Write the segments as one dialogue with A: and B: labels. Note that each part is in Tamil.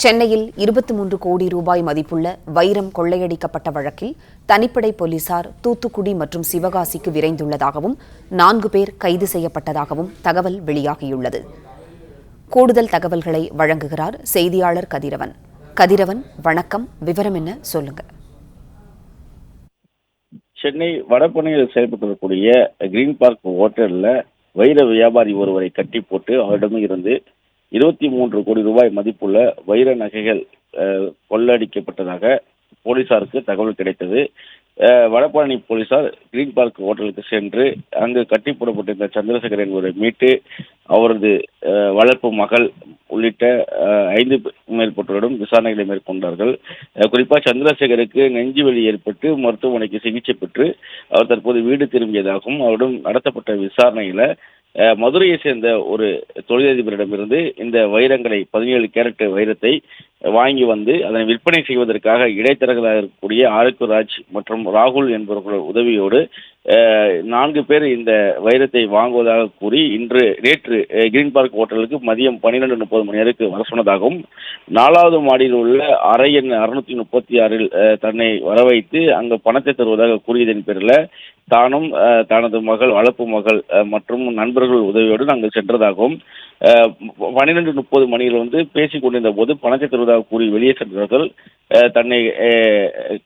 A: சென்னையில் 23 கோடி ரூபாய் மதிப்புள்ள வைரம் கொள்ளையடிக்கப்பட்ட வழக்கில் தனிப்படை போலீசார் தூத்துக்குடி மற்றும் சிவகாசிக்கு விரைந்துள்ளதாகவும் 4 பேர் கைது செய்யப்பட்டதாகவும் தகவல் வெளியாகியுள்ளது. கூடுதல் தகவல்களை வழங்குகிறார் செய்தியாளர் கதிரவன். கதிரவன், வணக்கம். விவரம் என்ன, சொல்லுங்க.
B: சென்னை வடபழனியில் செயல்பட்டு கிரீன் பார்க் ஹோட்டலில் வைர வியாபாரி ஒருவரை கட்டி போட்டு அவரிடமிருந்து 23 கோடி ரூபாய் மதிப்புள்ள வைர நகைகள் கொள்ளடிக்கப்பட்டதாக போலீசாருக்கு தகவல் கிடைத்தது. வடபழனி போலீசார் கிரீன் பார்க் ஹோட்டலுக்கு சென்று அங்கு கட்டி போடப்பட்டிருந்த சந்திரசேகர் என்பவரை மீட்டு அவரது வளர்ப்பு மகள் உள்ளிட்ட 5 மேற்பட்டோரிடம் விசாரணைகளை மேற்கொண்டார்கள். குறிப்பாக சந்திரசேகருக்கு நெஞ்சு வலி ஏற்பட்டு மருத்துவமனைக்கு சிகிச்சை பெற்று அவர் தற்போது வீடு திரும்பியதாகவும் அவரிடம் நடத்தப்பட்ட விசாரணையில மதுரையை சேர்ந்த ஒரு தொழிலதிபரிடமிருந்து இந்த வைரங்களை 17 கேரட் வைரத்தை வாங்கி வந்து அதனை விற்பனை செய்வதற்காக இடைத்தரகராக இருக்கக்கூடிய ஆருக்கு ராஜ் மற்றும் ராகுல் என்பவர்கள் உதவியோடு 4 பேர் இந்த வைரத்தை வாங்குவதாக கூறி நேற்று கிரீன் பார்க் ஹோட்டலுக்கு மதியம் 12:30 மணி நேரத்துக்கு வர சொன்னதாகவும் 4வது மாடியில் உள்ள அறை எண் 636 தன்னை வரவைத்து அங்கு பணத்தை தருவதாக கூறியதன் பேரில் தானும் தனது மகள், வளர்ப்பு மகள் மற்றும் நண்பர்கள் உதவியோடு நாங்கள் சென்றதாகவும் 12:30 மணியில் பேசிக் கொண்டிருந்த போது பணத்தை தருவதாக கூறி வெளியே சென்றவர்கள் தன்னை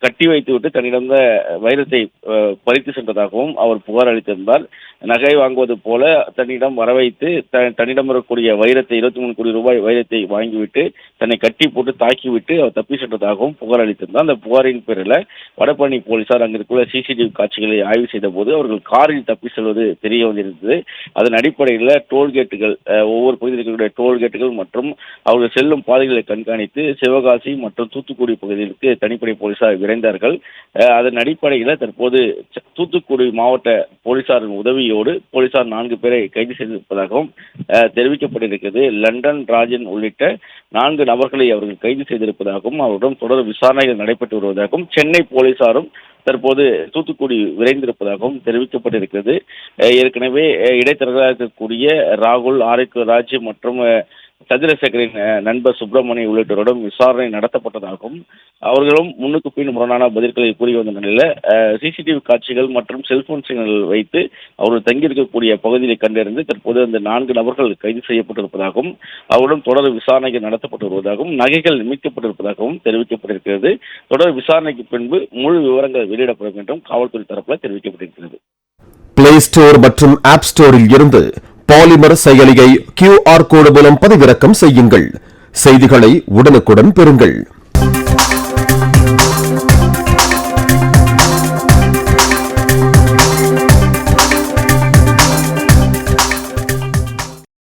B: கட்டி வைத்துவிட்டு தன்னிடம் வைரத்தை பறித்து சென்றதாகவும் அவர் புகார் அளித்திருந்தார். நகை வாங்குவது போல தன்னிடம் வரவைத்து தன்னிடம் வரக்கூடிய வைரத்தை 23 கோடி ரூபாய் வைரத்தை வாங்கிவிட்டு தன்னை கட்டி போட்டு தாக்கிவிட்டு அவர் தப்பி சென்றதாகவும் புகார் அளித்திருந்தார். அந்த புகாரின் பேரில் வடபழனி போலீசார் அங்கிருக்குள்ள சிசிடிவி காட்சிகளை ஆய்வு செய்த போது அவர்கள் காரில் தப்பி செல்வது தெரிய வந்திருந்தது. அதன் அடிப்படையில் டோல்கேட்டுகள், ஒவ்வொரு பகுதியில் இருக்கக்கூடிய டோல்கேட்டுகள் மற்றும் அவர்கள் செல்லும் பாதைகளை கண்காணித்து சிவகாசி மற்றும் தூத்துக்குடி பகுதிகளுக்கு தனிப்படை போலீசார் விரைந்தார்கள். அதன் அடிப்படையில் தற்போது தூத்துக்குடி மாவட்ட போலீசாரின் உதவியோடு போலீசார் 4 பேரை கைது செய்திருப்பதாகவும் தெரிவிக்கப்பட்டிருக்கிறது. லண்டன் ராஜன் உள்ளிட்ட 4 நபர்களை அவர்கள் கைது செய்திருப்பதாகவும் அவரிடம் தொடர் விசாரணைகள் நடைபெற்று வருவதாகவும் சென்னை போலீசாரும் தற்போது தூத்துக்குடி விரைந்திருப்பதாகவும் தெரிவிக்கப்பட்டிருக்கிறது. ஏற்கனவே இடைத்தரகராக இருக்கக்கூடிய ராகுல், ஆருக்கு ராஜ் மற்றும் சந்திரசேகரின் நண்பர் சுப்பிரமணிய உள்ளிட்டோரிடம் விசாரணை நடத்தப்பட்டதாகவும் அவர்களும் முன்னுக்கு பின் முரணான பதில்களை கூறி வந்த நிலையில் சிசிடிவி காட்சிகள் மற்றும் செல்போன் சிக்னல் வைத்து அவர்கள் தங்கியிருக்கக்கூடிய பகுதியை கண்டறிந்து தற்போது அந்த 4 நபர்கள் கைது செய்யப்பட்டிருப்பதாகவும் அவருடன் தொடர் விசாரணைகள் நடத்தப்பட்டு வருவதாகவும் நகைகள் மீட்கப்பட்டிருப்பதாகவும் தெரிவிக்கப்பட்டிருக்கிறது. தொடர் விசாரணைக்கு பின்பு முழு விவரங்கள் வெளியிடப்படும் என்றும் காவல்துறை தரப்பில் தெரிவிக்கப்பட்டிருக்கிறது.
C: பிளே ஸ்டோர் மற்றும் ஆப் ஸ்டோரில் இருந்து பாலிமர் செயலியை QR கோடு மூலம் பதிவிறக்கம் செய்யுங்கள். செய்திகளை உடனுக்குடன் பெறுங்கள்.